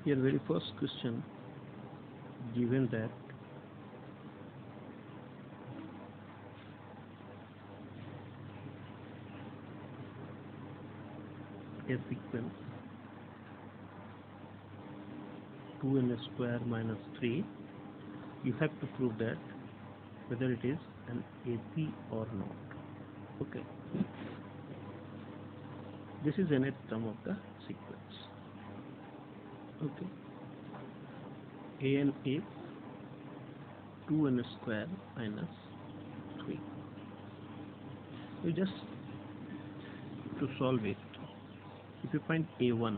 Here very first question given that a sequence 2n square minus 3, you have to prove that whether it is an AP or not. Okay, this is nth term of the sequence. Okay, an is 2n square minus 3. You just to solve it, if you find a1,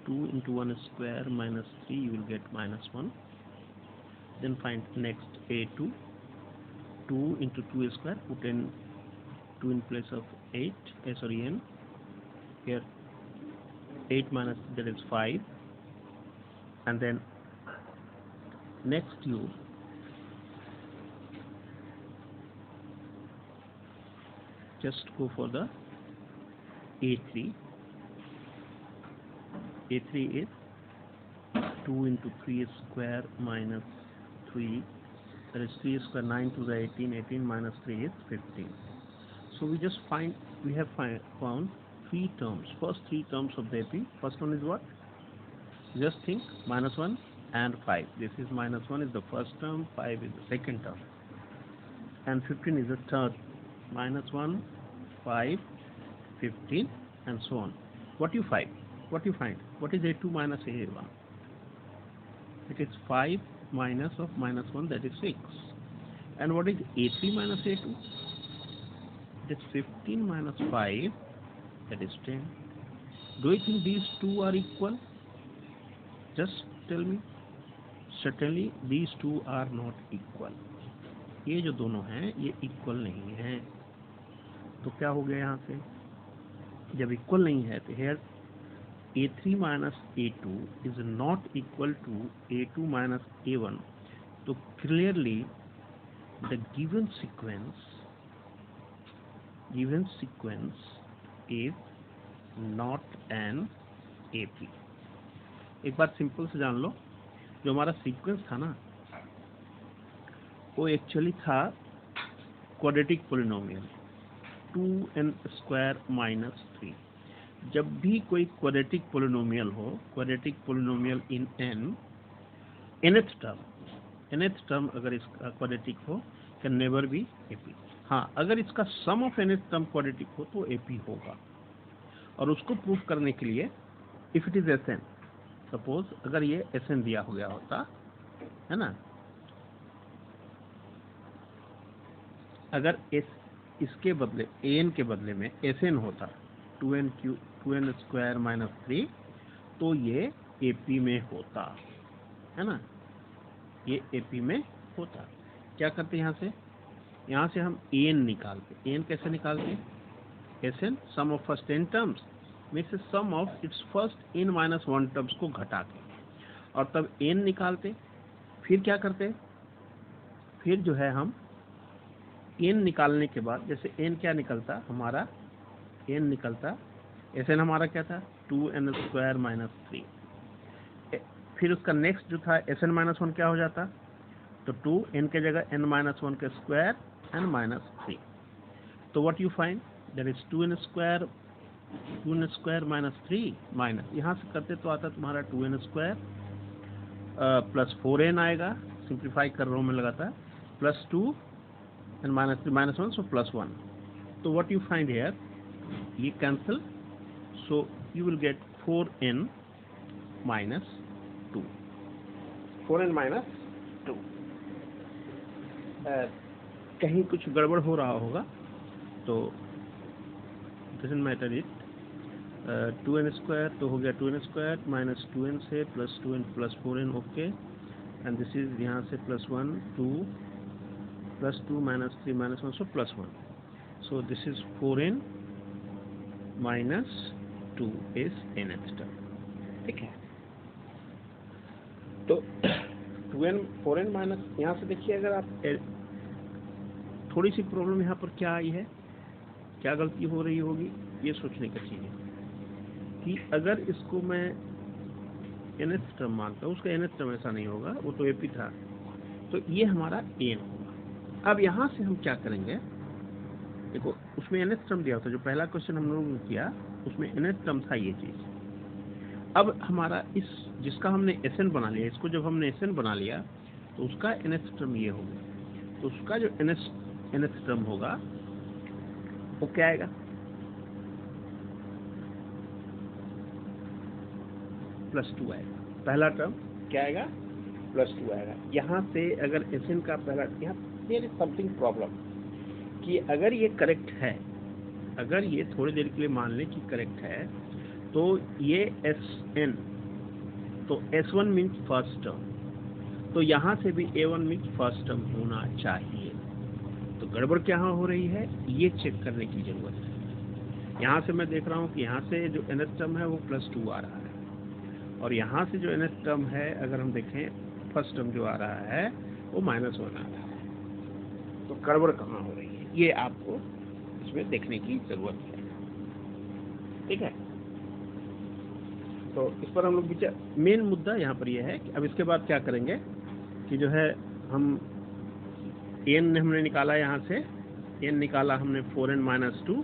2 into 1 square minus 3, you will get minus 1. Then find next a2, 2 into 2 square, put in 2 in place of 8, n. Here 8 minus, that is 5. And then next you just go for the a3. a3 is 2 into 3 square minus 3, that is 3 square, 9 to the 18, 18 minus 3 is 15. So we have found 3 terms, first 3 terms of the AP. First one is what? Just think, minus 1 and 5. This is minus 1 is the first term, 5 is the second term, and 15 is the third. Minus 1, 5, 15, and so on. What you find? What you find? What is a2 minus a1? It is 5 minus of minus 1, that is 6. And what is a3 minus a2? It is 15 minus 5, that is 10. Do you think these two are equal? Just tell me. Certainly these two are not equal. ये जो दोनों हैं ये equal नहीं है. तो क्या हो गया यहाँ से? जब इक्वल नहीं है तो here a3 minus a2 is not equal to a2 minus a1. So clearly the given sequence is not an AP. एक बात सिंपल से जान लो, जो हमारा सीक्वेंस था ना वो एक्चुअली था quadratic polynomial 2n square minus 3. जब भी कोई क्वाड्रेटिक पोलिनोमियल हो, क्वाड्रेटिक पोलिनोमियल इन nth टर्म अगर इसका क्वाड्रेटिक हो, कैन नेवर बी एपी. हाँ, अगर इसका सम ऑफ nth टर्म क्वाड्रेटिक हो तो एपी होगा. और उसको प्रूफ करने के लिए if it is Sn, suppose अगर ये Sn दिया हो गया होता है ना, अगर इसके बदले an के बदले में Sn होता 2n स्क्वायर माइनस 3, तो ये AP में होता है ना, ये AP में होता. क्या करते यहाँ से हम an निकालते. an कैसे निकालते? Sn sum of first n terms में से sum of its first n minus 1 terms को घटा के, और तब n निकालते. फिर क्या करते? फिर जो है हम n निकालने के बाद, जैसे n क्या निकलता हमारा, n निकलता Sn हमारा क्या था 2n स्क्वायर माइनस 3. फिर उसका नेक्स्ट जो था Sn माइनस 1 क्या हो जाता, तो 2n के जगह n माइनस 1 के स्क्वायर n माइनस 3. तो what you find, that is 2n square minus 3 minus, यहाँ से करते तो आता तुम्हारा 2n स्क्वायर प्लस 4n आएगा, सिंप्लीफाई कर रहा हूँ मैं लगातार, plus 2 and minus 3 minus 1, so plus 1. So what you find here, ये cancel, so you will get 4n minus 2. 4n minus 2. कहीं कुछ गड़बड़ हो रहा होगा तो doesn't matter it. 2n square तो हो गया 2n स्क्वायर माइनस 2n से plus 2n plus 4n, okay. And this is यहाँ से plus 1 2 plus 2 minus 3 minus 1, so plus 1. So this is 4n minus 2 is nth term. ठीक है, तो 4n minus, यहाँ से देखिए अगर आप थोड़ी सी प्रॉब्लम यहाँ पर क्या आई है, क्या गलती हो रही होगी, ये सोचने का चीज़ है कि अगर इसको मैं nth टर्म मानता हूँ, उसका nth टर्म ऐसा नहीं होगा, वो तो AP था, तो ये हमारा n होगा। अब यहाँ से हम क्या करेंगे, देखो उसमें nth टर्म दिया होता, जो पहला क्वेश्चन हम लोगों ने किया उसमें nth टर्म था ये चीज़। अब हमारा इस जिसका हमने Sn बना लिया, इसको जब हमने Sn बना लिया तो उसका nth टर्म ये हो गया, तो उसका जो nth टर्म होगा वो क्या आएगा, +2 आएगा। पहला टर्म क्या आएगा, +2 आएगा। यहाँ से अगर Sn का पहला, यहाँ देयर इज समथिंग प्रॉब्लम कि अगर ये करेक्ट है, अगर ये थोड़ी देर के लिए मान लें कि करेक्ट है, तो ये Sn, तो S1 मीन्स फर्स्ट टर्म, तो यहाँ से भी A1 मीन्स फर्स्ट टर्म होना चाहिए। तो गड़बड़ क्या हो रही है, ये चेक करने की जरूरत है। यहाँ से मैं देख रहा हूँ कि यहाँ से जो nth टर्म है वो +2 आ रहा है, और यहाँ से जो nth टर्म है अगर हम देखें, फर्स्ट टर्म जो आ रहा है वो -1 आ रहा है। तो गड़बड़ कहाँ हो रही है, ये आपको इसमें देखने की जरूरत है। ठीक है, तो इस पर हम लोग विचार, मेन मुद्दा यहाँ पर यह है कि अब इसके बाद क्या करेंगे कि जो है हम n हमने निकाला, यहाँ से n निकाला हमने 4n-2,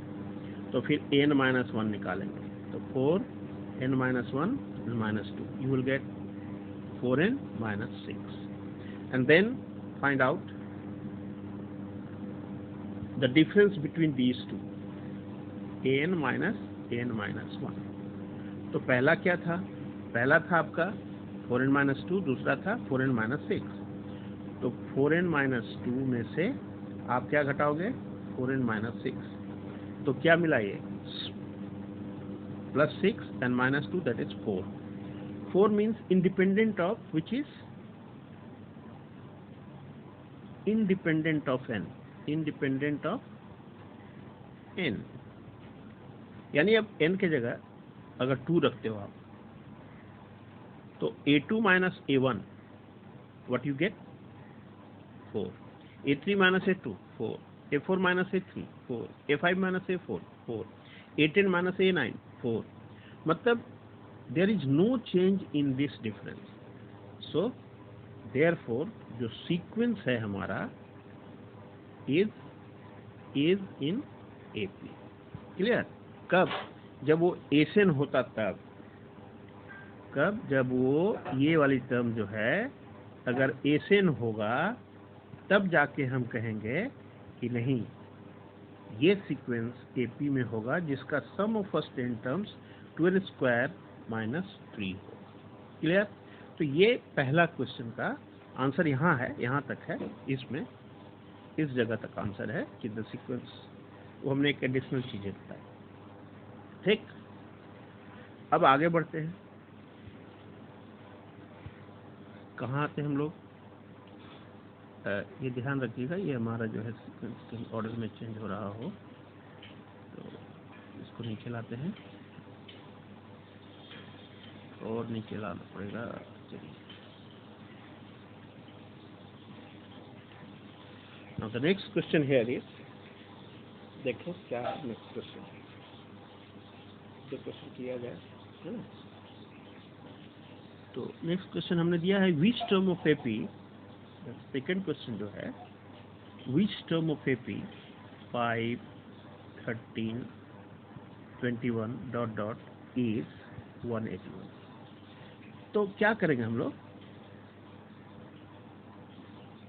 तो फिर n-1 निकालेंगे, तो 4n-1 -2, you will get 4n-6, and then find out the difference between these two, an minus n-1। तो पहला क्या था, पहला था आपका 4n-2, दूसरा था 4n-6। तो 4n-2 में से आप क्या घटाओगे, 4n-6, तो क्या मिला, ये +6 and -2, that is 4। 4 means independent of, which is independent of n, independent of n, यानी अब n के जगह अगर 2 रखते हो आप, तो A2 minus A1, what you get, 4, A3 minus A2, 4, A4 minus A3, 4, A5 minus A4, 4, A10 minus A9, 4, मतलब there is no change in this difference, so therefore जो सीक्वेंस है हमारा is in AP। क्लियर, कब, जब वो Sn होता तब, कब, जब वो ये वाली टर्म जो है अगर Sn होगा तब जाके हम कहेंगे कि नहीं, ये सीक्वेंस AP में होगा जिसका सम ऑफ फर्स्ट 10 टर्म्स 12² - 3 हो। क्लियर, तो ये पहला क्वेश्चन का आंसर यहाँ है, यहाँ तक है, इसमें इस जगह तक आंसर है कि द सीक्वेंस, वो हमने एक एडिशनल चीजें बताई। ठीक, अब आगे बढ़ते हैं, कहाँ आते हैं हम लोग, ये ध्यान रखिएगा, ये हमारा जो है सीक्वेंस के ऑर्डर में चेंज हो रहा हो, तो इसको नीचे लाते हैं और नीचे लाना पड़ेगा। चलिए, now the next question here is, देखो क्या नेक्स्ट क्वेश्चन है, जो क्वेश्चन किया जाए है ना। तो नेक्स्ट क्वेश्चन हमने दिया है which term of AP, second question जो है, which term of AP 5, 13, 21 ... is 181। तो क्या करेंगे हम लोग,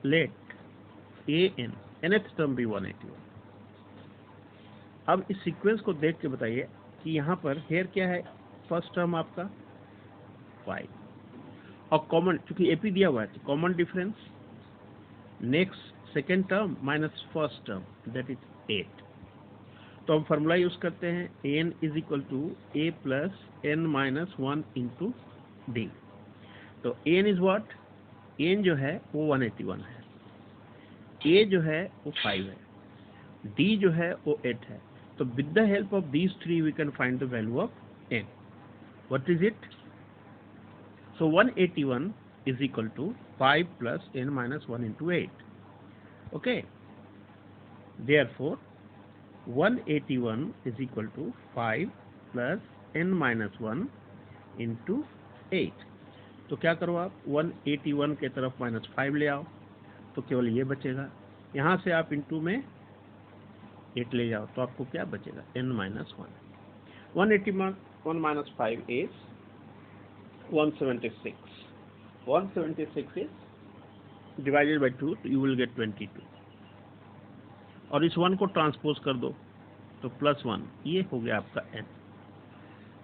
लेट an, nth टर्म भी 181। अब इस सीक्वेंस को देख के बताइए कि यहाँ पर हेयर क्या है, फर्स्ट टर्म आपका 5, और कॉमन, चूंकि एपी दिया हुआ है तो common difference, next second term minus first term, that is 8। तो हम फॉर्मूला यूज करते हैं, an is equal to a plus n-1 into D. तो an इज व्हाट, n जो है वो 181 है, a जो है वो 5 है, d जो है वो 8 है। तो with the help of these three we can find the value of n। What is it, so 181 is equal to 5 plus n-1 into 8. Okay, therefore 181 is equal to 5 plus n minus 1 into 8। तो क्या करो आप 181 के तरफ -5 ले आओ तो केवल ये बचेगा। यहाँ से आप इंटू में 8 ले जाओ तो आपको क्या बचेगा n minus 1। 181 minus 5 is 176। 176 is divided by 2 you will get 22। और इस 1 को ट्रांसपोज कर दो तो +1, ये हो गया आपका n।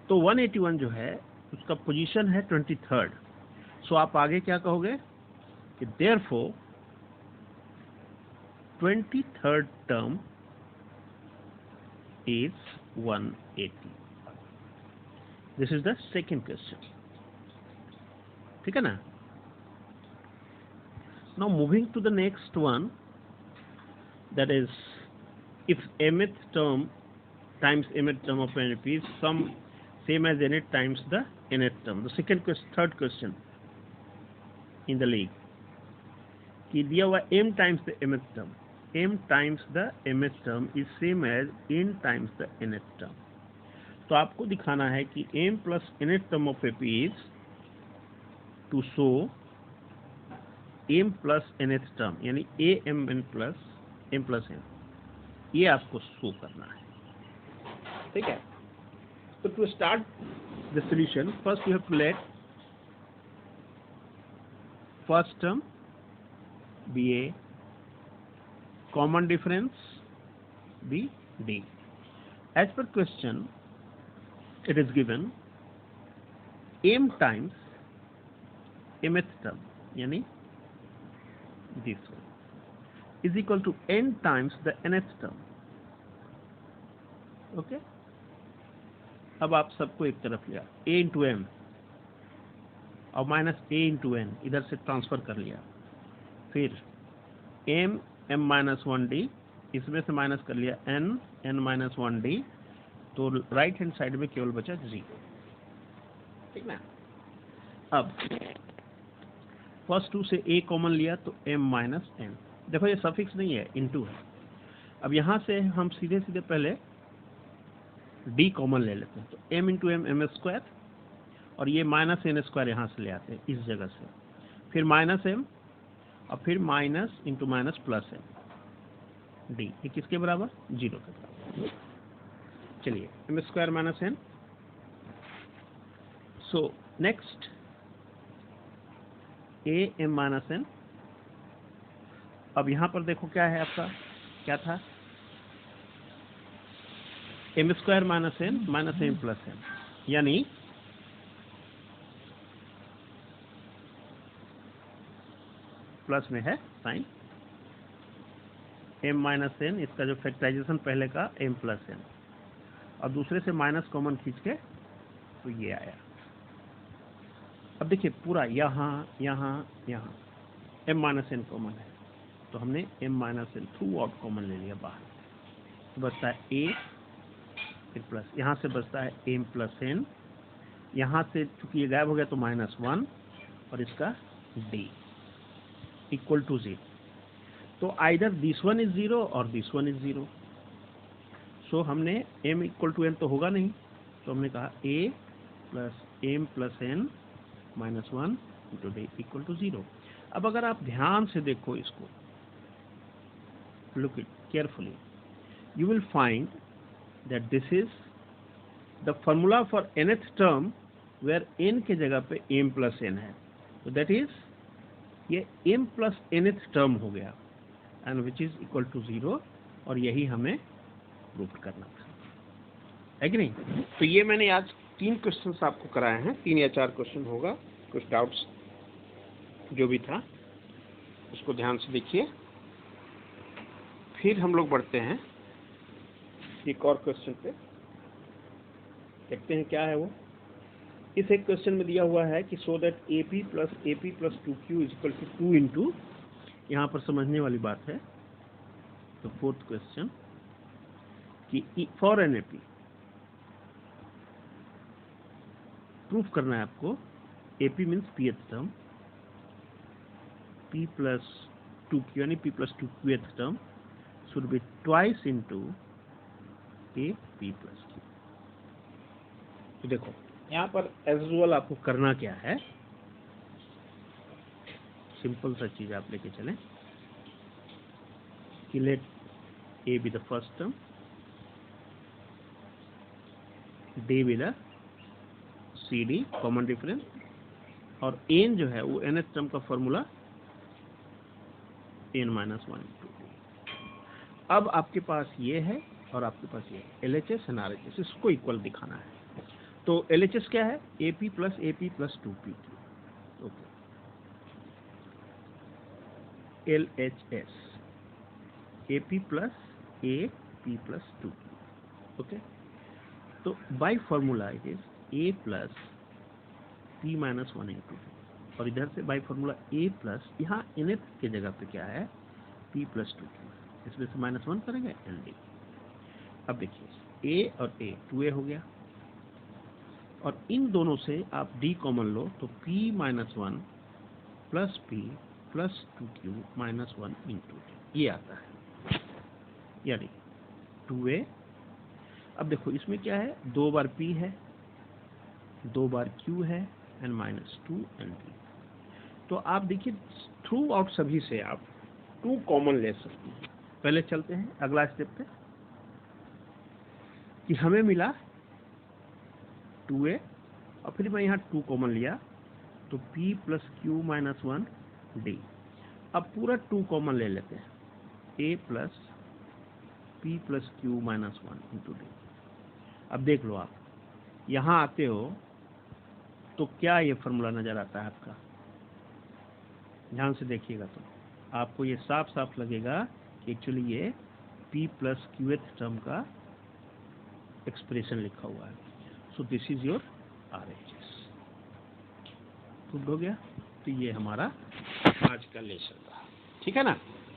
तो 181 जो है उसका पोजीशन है 23rd। सो आप आगे क्या कहोगे कि therefore 23rd term is 180। This is the second question, ठीक है ना। Now moving to the next one, that is if mth term times mth term of NP is same as nth times the nth term। the third question in the league कि दिया हुआ m times the mth term, m times the mth term is same as n times the nth term। तो आपको दिखाना है कि m plus nth term of AP is to show m plus nth term यानी amn plus m plus n, ये आपको show करना है, ठीक है। तो to start the solution first you have to let first term be A, common difference be D. As पर question it is given m times mth term यानी this one is equal to n times the nth term। Okay, अब आप सबको एक तरफ लिया a into m और minus a into n इधर से ट्रांसफर कर लिया, फिर m minus 1d इसमें से माइनस कर लिया n minus 1d, तो राइट हैंड साइड में केवल बचा 0, ठीक ना। अब फर्स्ट 2 से a कॉमन लिया तो m minus n, देखो ये सफिक्स नहीं है, इनटू है। अब यहाँ से हम सीधे सीधे पहले d कॉमन ले लेते हैं, तो m into M M square और ये माइनस n स्क्वायर यहाँ से ले आते हैं इस जगह से, फिर माइनस m और फिर minus into minus plus m, d ये किसके बराबर 0 के बराबर। चलिए m square minus n। So next a m minus n। अब यहाँ पर देखो क्या है आपका, क्या था m square minus n minus m plus n, यानी प्लस में है साइन m माइनस n, इसका जो फैक्टराइजेशन पहले का m प्लस n और दूसरे से माइनस कॉमन खींच के तो ये आया। अब देखिए पूरा यहाँ यहाँ यहाँ m माइनस n कॉमन है तो हमने m minus n through out common ले लिया बाहर, बचता है a फिर प्लस, यहाँ से बचता है m प्लस n, यहाँ से चूंकि ये गायब हो गया तो -1 और इसका d इक्वल टू 0। तो आइदर दिस वन इज 0 और दिस वन इज 0। सो हमने m इक्वल टू n तो होगा नहीं, तो हमने कहा a plus m plus n minus 1 into d equal to 0। अब अगर आप ध्यान से देखो इसको, look it carefully, you will find that this is the formula for nth term where n के जगह पे m plus n है, so that is ये m plus nth term हो गया and which is equal to 0, और यही हमें प्रूव करना था, है कि नहीं। तो ये मैंने आज 3 क्वेश्चंस आपको कराए हैं, 3 या 4 क्वेश्चन होगा, कुछ डाउट्स जो भी था उसको ध्यान से देखिए। फिर हम लोग बढ़ते हैं एक और क्वेश्चन पे, देखते हैं क्या है वो। इस एक क्वेश्चन में दिया हुआ है कि so that AP plus 2Q is equal to 2 into, यहाँ पर समझने वाली बात है। तो फोर्थ क्वेश्चन कि फॉर एन AP प्रूफ करना है आपको, AP means pth term, P plus 2Q यानी P plus 2Qth term should be twice into A P plus Q. तो देखो यहाँ पर एज यूजुअल आपको करना क्या है, सिंपल सा चीज आप लेके चलें कि let A be the first term, D be the C D common difference, और एन जो है वो nth टर्म का formula n minus 1 into D. अब आपके पास ये है और आपके पास ये LHS एंड RHS, इसको इक्वल दिखाना है। तो LHS क्या है, AP plus 2P। Okay, LHS AP plus AP plus 2P। Okay, तो by formula it is A plus P minus 1 into D, और इधर से बाय फॉर्मूला A प्लस, यहाँ nth के जगह पे क्या है P प्लस 2Q, इसमें से माइनस 1 करेंगे LD। अब देखिए A और A 2A हो गया, और इन दोनों से आप D कॉमन लो तो P minus 1 plus P plus 2Q minus 1 into D, ये आता है, यानी 2A। अब देखो इसमें क्या है, 2 बार P है, 2 बार Q है एंड माइनस 2 LD। तो आप देखिए थ्रू आउट सभी से आप 2 कॉमन ले सकते हैं। पहले चलते हैं अगला स्टेप पे कि हमें मिला 2A, और फिर मैं यहाँ 2 कॉमन लिया तो P plus Q minus 1 D। अब पूरा 2 कॉमन ले लेते हैं, A plus P plus Q minus 1 into D. अब देख लो, आप यहाँ आते हो तो क्या ये फॉर्मूला नजर आता है आपका, ध्यान से देखिएगा तो आपको ये साफ साफ लगेगा कि एक्चुअली ये P प्लस Qth टर्म का एक्सप्रेशन लिखा हुआ है। So this is your RHS। Good हो गया। तो ये हमारा आज का लेसन था, ठीक है ना।